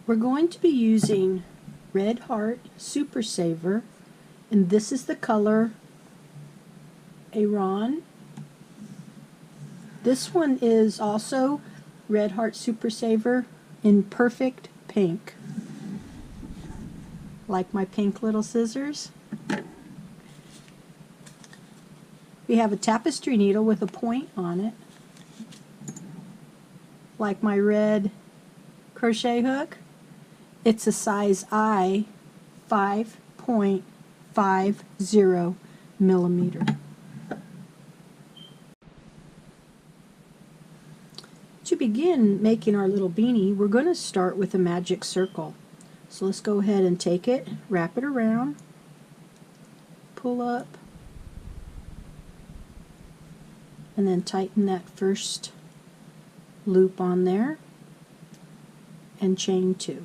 We're going to be using Red Heart Super Saver, and this is the color Aron. This one is also Red Heart Super Saver in perfect pink, like my pink little scissors. We have a tapestry needle with a point on it, like my red crochet hook. It's a size I, 5.50 millimeter. To begin making our little beanie, we're going to start with a magic circle. So let's go ahead and take it, wrap it around, pull up, and then tighten that first loop on there, and chain 2.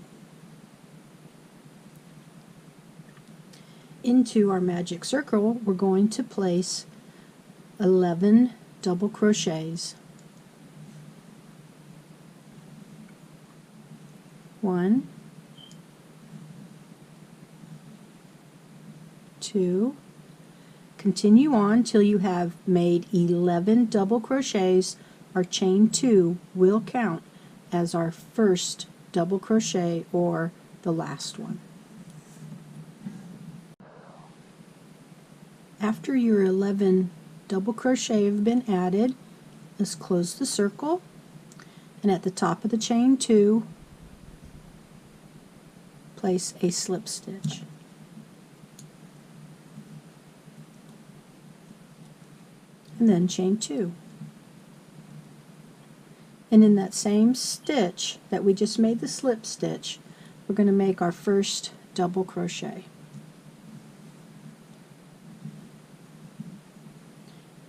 Into our magic circle, we're going to place 11 double crochets. 1, 2, continue on till you have made 11 double crochets. Our chain 2 will count as our first double crochet or the last one. After your 11 double crochet have been added, let's close the circle, and at the top of the chain 2 place a slip stitch. And then chain 2. And in that same stitch that we just made the slip stitch, we're going to make our first double crochet.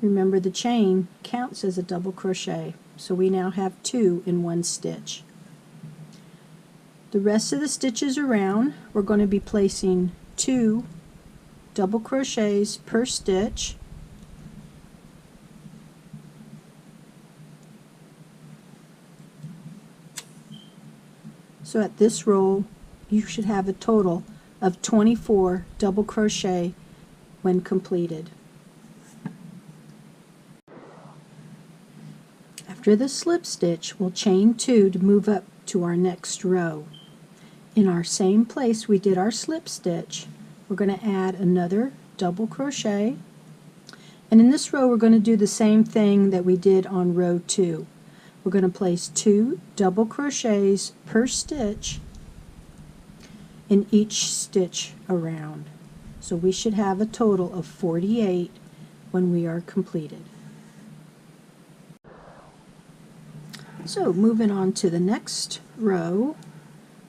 Remember, the chain counts as a double crochet, so we now have 2 in one stitch. The rest of the stitches around, we're going to be placing 2 double crochets per stitch. So at this row, you should have a total of 24 double crochet when completed. After the slip stitch, we'll chain 2 to move up to our next row. In our same place we did our slip stitch, we're going to add another double crochet, and in this row we're going to do the same thing that we did on row 2. We're going to place 2 double crochets per stitch in each stitch around. So we should have a total of 48 when we are completed. So moving on to the next row,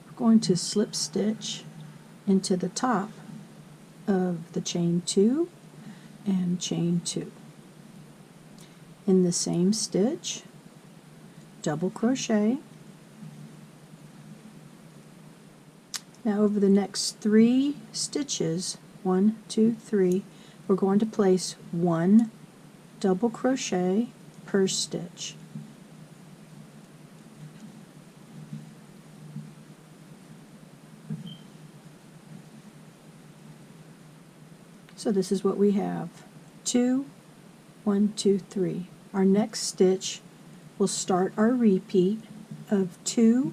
we're going to slip stitch into the top of the chain 2 and chain 2. In the same stitch, double crochet. Now over the next 3 stitches, 1, 2, 3, we're going to place 1 double crochet per stitch. So this is what we have: 2, 1, 2, 3. Our next stitch will start our repeat of 2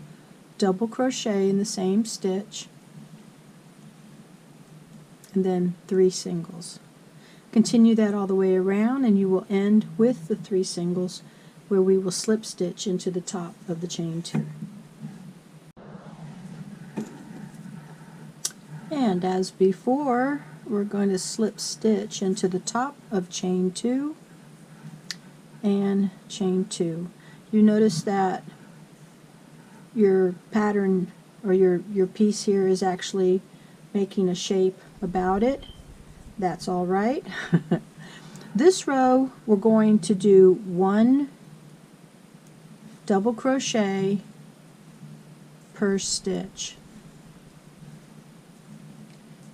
double crochet in the same stitch, and then 3 singles. Continue that all the way around, and you will end with the 3 singles, where we will slip stitch into the top of the chain 2. And as before, we're going to slip stitch into the top of chain 2 and chain 2. You notice that your pattern or your piece here is actually making a shape about it. That's all right. This row we're going to do 1 double crochet per stitch.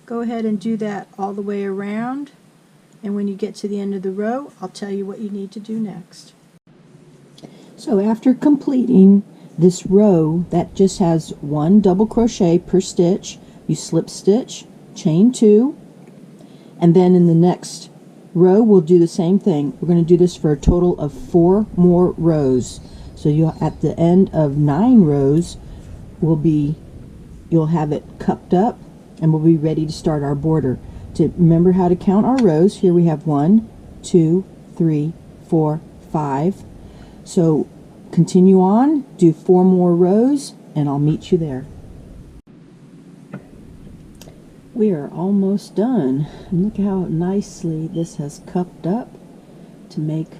Go ahead and do that all the way around, and when you get to the end of the row, I'll tell you what you need to do next. So after completing this row that just has one double crochet per stitch, you slip stitch, chain 2, and then in the next row we'll do the same thing. We're going to do this for a total of 4 more rows. So you'll, at the end of 9 rows, you'll have it cupped up and we'll be ready to start our border. To remember how to count our rows, here we have 1, 2, 3, 4, 5. So continue on, do 4 more rows, and I'll meet you there. We are almost done. And look how nicely this has cupped up to make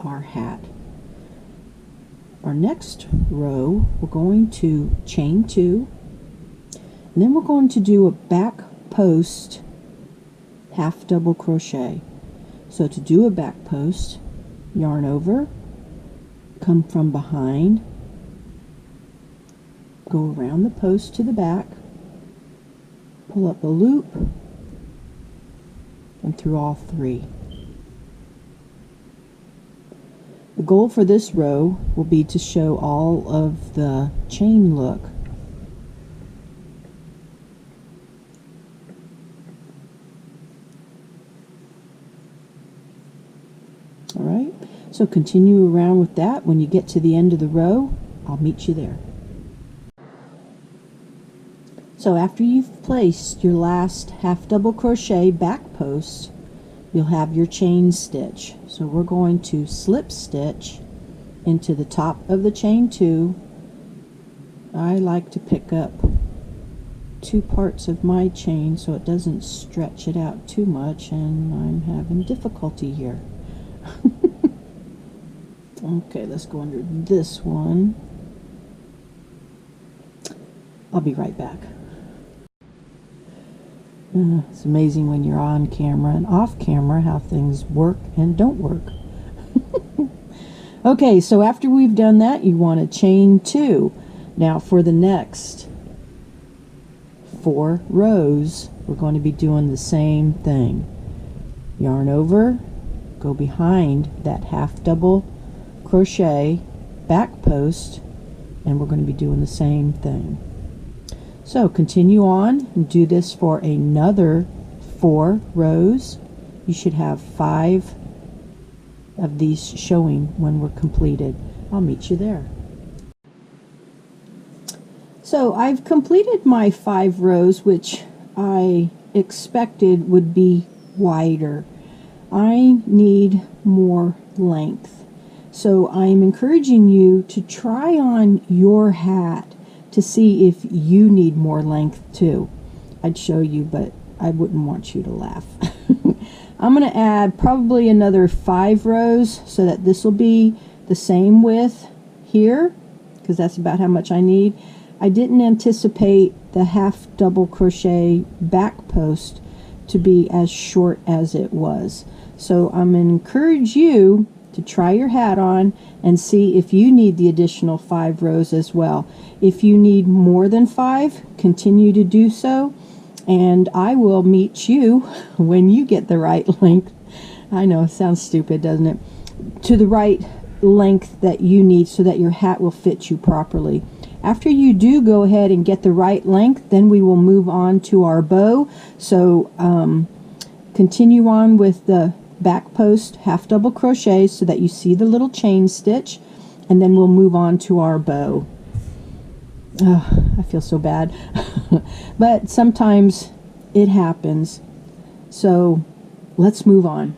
our hat. Our next row, we're going to chain 2, and then we're going to do a back post half double crochet. So to do a back post, yarn over, come from behind, go around the post to the back, pull up a loop, and through all 3. The goal for this row will be to show all of the chain look. Alright, so continue around with that. When you get to the end of the row, I'll meet you there. So after you've placed your last half double crochet back post, you'll have your chain stitch. So we're going to slip stitch into the top of the chain 2. I like to pick up 2 parts of my chain so it doesn't stretch it out too much, and I'm having difficulty here. Okay, let's go under this one. I'll be right back. It's amazing when you're on camera and off camera how things work and don't work. Okay, so after we've done that, you want to chain 2. Now for the next 4 rows, we're going to be doing the same thing. Yarn over, go behind that half double crochet back post, and we're going to be doing the same thing. So continue on and do this for another 4 rows. You should have 5 of these showing when we're completed. I'll meet you there. So I've completed my 5 rows, which I expected would be wider. I need more length. So I'm encouraging you to try on your hat to see if you need more length too. I'd show you, but I wouldn't want you to laugh. I'm going to add probably another 5 rows so that this will be the same width here, because that's about how much I need. I didn't anticipate the half double crochet back post to be as short as it was. So I'm going to encourage you to try your hat on and see if you need the additional 5 rows as well. If you need more than 5, continue to do so, and I will meet you when you get the right length. I know, it sounds stupid, doesn't it? To the right length that you need so that your hat will fit you properly. After you do go ahead and get the right length, then we will move on to our bow. So continue on with the back post half double crochet so that you see the little chain stitch, and then we'll move on to our bow. Oh, I feel so bad. But sometimes it happens. So let's move on.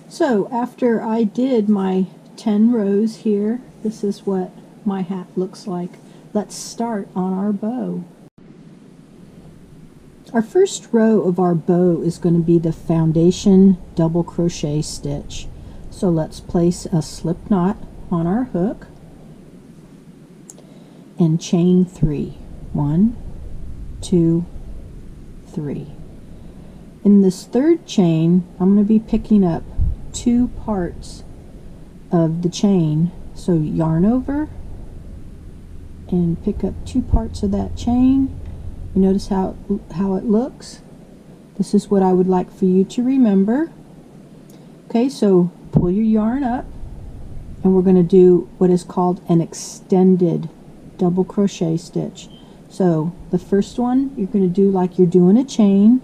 So after I did my 10 rows here, this is what my hat looks like. Let's start on our bow. Our first row of our bow is going to be the foundation double crochet stitch. So let's place a slip knot on our hook and chain 3. 1, 2, 3. In this third chain, I'm going to be picking up 2 parts of the chain. So yarn over and pick up 2 parts of that chain. You notice how it looks? This is what I would like for you to remember. Okay, so pull your yarn up and we're going to do what is called an extended double crochet stitch. So the first one you're going to do like you're doing a chain.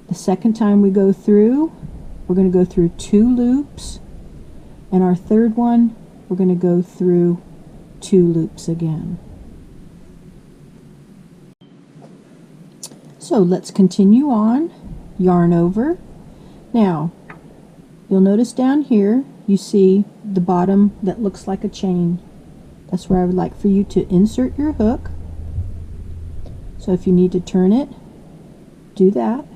The second time we go through, we're going to go through 2 loops, and our third one we're going to go through 2 loops again. So let's continue on. Yarn over. Now you'll notice down here you see the bottom that looks like a chain. That's where I would like for you to insert your hook. So if you need to turn it, do that.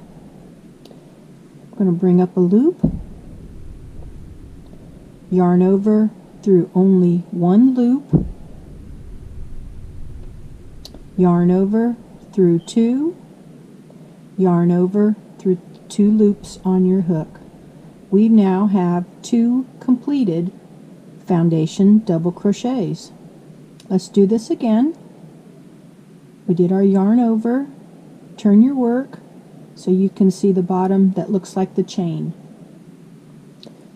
I'm going to bring up a loop, yarn over through only 1 loop, yarn over through 2, yarn over through 2 loops on your hook. We now have 2 completed foundation double crochets. Let's do this again. We did our yarn over, turn your work so you can see the bottom that looks like the chain.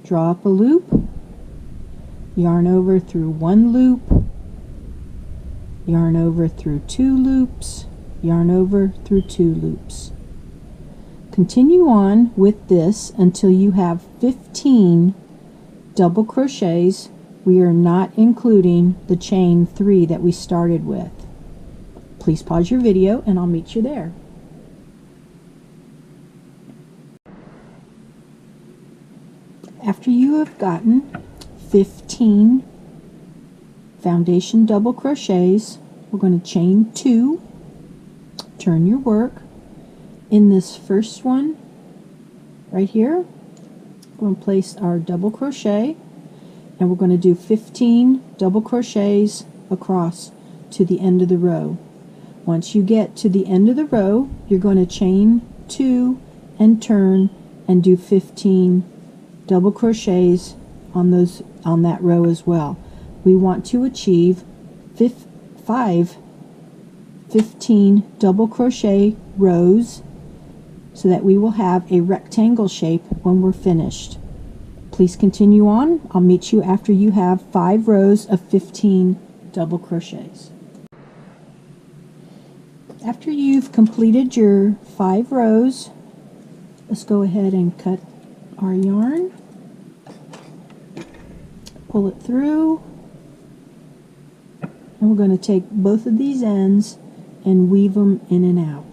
Draw up a loop, yarn over through 1 loop, yarn over through 2 loops, yarn over through 2 loops. Continue on with this until you have 15 double crochets. We are not including the chain 3 that we started with. Please pause your video and I'll meet you there. After you have gotten 15 foundation double crochets, we're going to chain 2, turn your work. In this first one right here, we're going to place our double crochet, and we're going to do 15 double crochets across to the end of the row. Once you get to the end of the row, you're going to chain 2 and turn and do 15 double crochets on that row as well. We want to achieve 15 double crochet rows so that we will have a rectangle shape when we're finished. Please continue on. I'll meet you after you have 5 rows of 15 double crochets. After you've completed your 5 rows, let's go ahead and cut our yarn, pull it through, and we're going to take both of these ends and weave them in and out.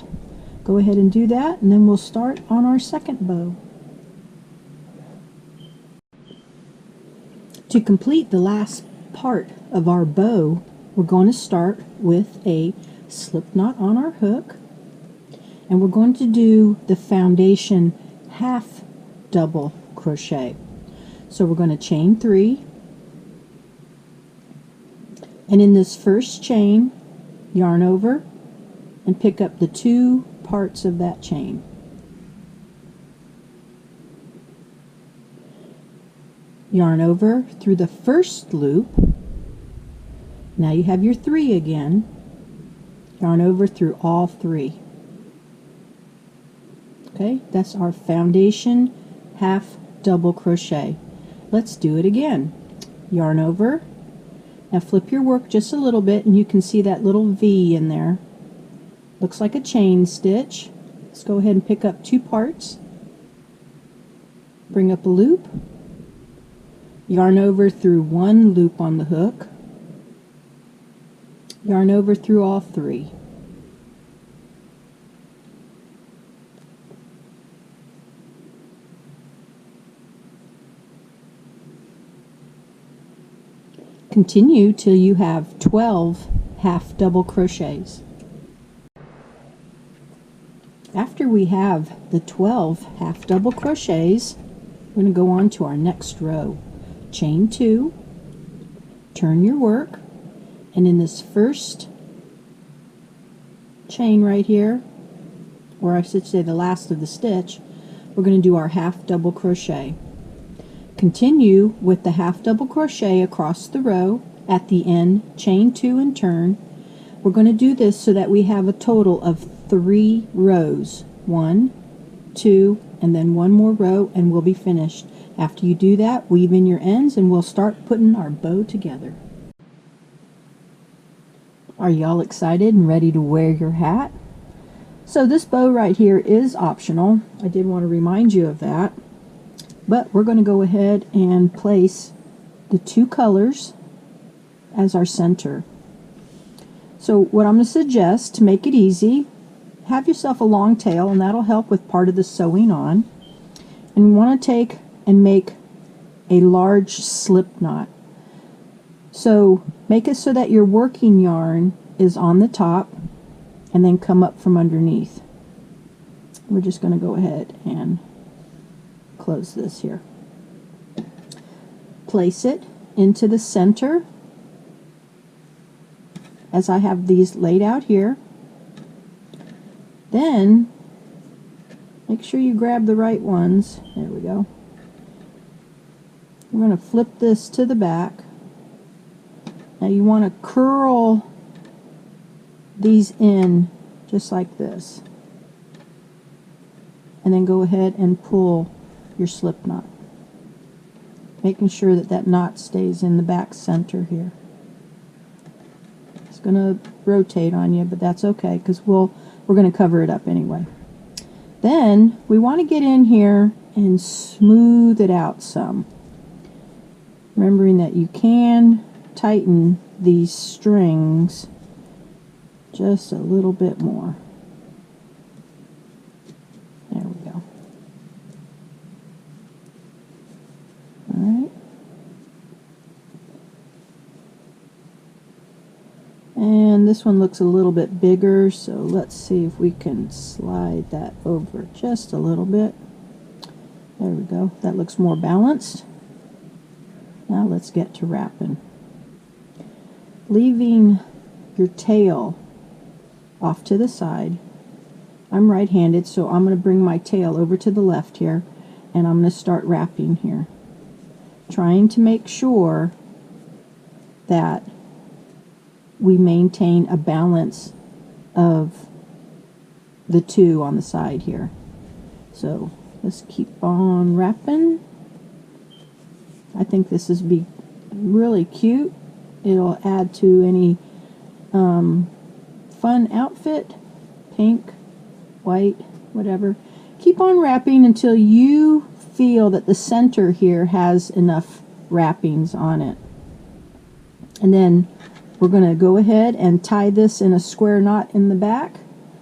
Go ahead and do that, and then we'll start on our second bow. To complete the last part of our bow, we're going to start with a slip knot on our hook, and we're going to do the foundation half double crochet. So we're going to chain 3, and in this first chain, yarn over and pick up the 2 parts of that chain. Yarn over through the first loop. Now you have your 3 again. Yarn over through all 3. Okay, that's our foundation half double crochet. Let's do it again. Yarn over. Now flip your work just a little bit and you can see that little V in there. Looks like a chain stitch. Let's go ahead and pick up 2 parts. Bring up a loop. Yarn over through 1 loop on the hook. Yarn over through all 3. Continue till you have 12 half double crochets. After we have the 12 half double crochets, we're going to go on to our next row. Chain 2, turn your work, and in this first chain right here, or I should say the last of the stitch, we're going to do our half double crochet. Continue with the half double crochet across the row. At the end, chain 2 and turn. We're going to do this so that we have a total of 3 rows. 1, 2, and then 1 more row, and we'll be finished. After you do that, weave in your ends and we'll start putting our bow together. Are y'all excited and ready to wear your hat? So this bow right here is optional. I did want to remind you of that. But we're going to go ahead and place the two colors as our center. So what I'm going to suggest, to make it easy, have yourself a long tail, and that'll help with part of the sewing on. And you want to take and make a large slip knot. So make it so that your working yarn is on the top and then come up from underneath. We're just going to go ahead and close this here. Place it into the center as I have these laid out here. Then make sure you grab the right ones. There we go. We're going to flip this to the back. Now you want to curl these in just like this. And then go ahead and pull your slip knot, making sure that that knot stays in the back center here. It's going to rotate on you, but that's okay because we're going to cover it up anyway. Then we want to get in here and smooth it out some, remembering that you can tighten these strings just a little bit more. There we go. Alright. And this one looks a little bit bigger, so let's see if we can slide that over just a little bit. There we go. That looks more balanced. Now let's get to wrapping. Leaving your tail off to the side. I'm right-handed, so I'm going to bring my tail over to the left here, and I'm going to start wrapping here, trying to make sure that we maintain a balance of the two on the side here. So let's keep on wrapping. I think this is be really cute. It'll add to any fun outfit, pink, white, whatever. Keep on wrapping until you feel that the center here has enough wrappings on it. And then we're going to go ahead and tie this in a square knot in the back,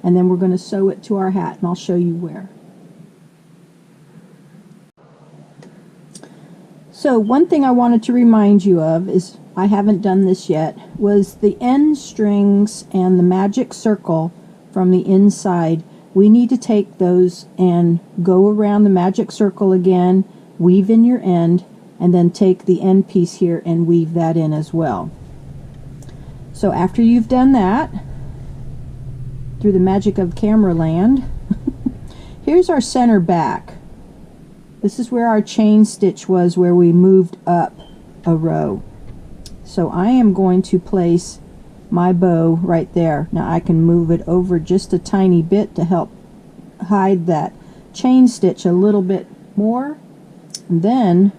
and then we're going to sew it to our hat, and I'll show you where. So one thing I wanted to remind you of is, I haven't done this yet, was the end strings and the magic circle from the inside. We need to take those and go around the magic circle again, weave in your end, and then take the end piece here and weave that in as well. So after you've done that, through the magic of camera land, here's our center back. This is where our chain stitch was, where we moved up a row. So I am going to place my bow right there. Now I can move it over just a tiny bit to help hide that chain stitch a little bit more. And then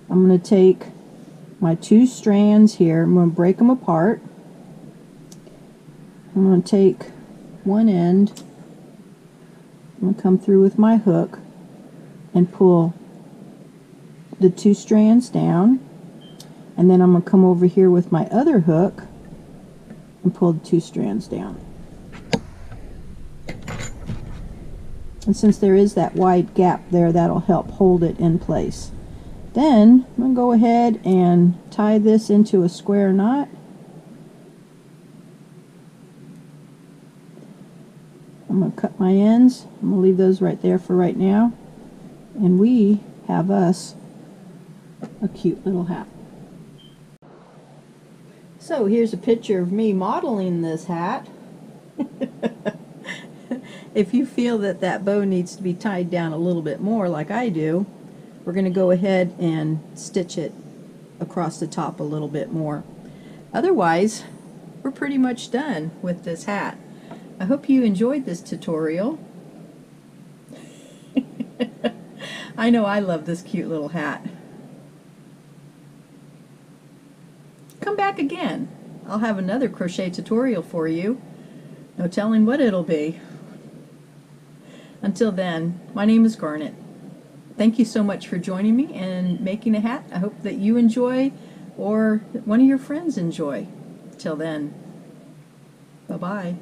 I'm going to take my two strands here. I'm going to break them apart. I'm going to take one end. I'm going to come through with my hook and pull the two strands down, and then I'm going to come over here with my other hook and pull the two strands down. And since there is that wide gap there, that'll help hold it in place. Then I'm going to go ahead and tie this into a square knot. I'm going to cut my ends. I'm going to leave those right there for right now. And we have us a cute little hat. So here's a picture of me modeling this hat. If you feel that that bow needs to be tied down a little bit more like I do, we're going to go ahead and stitch it across the top a little bit more. Otherwise, we're pretty much done with this hat. I hope you enjoyed this tutorial. I know I love this cute little hat. Come back again. I'll have another crochet tutorial for you. No telling what it'll be. Until then, my name is Garnet. Thank you so much for joining me and making a hat. I hope that you enjoy or that one of your friends enjoy. Till then, bye-bye.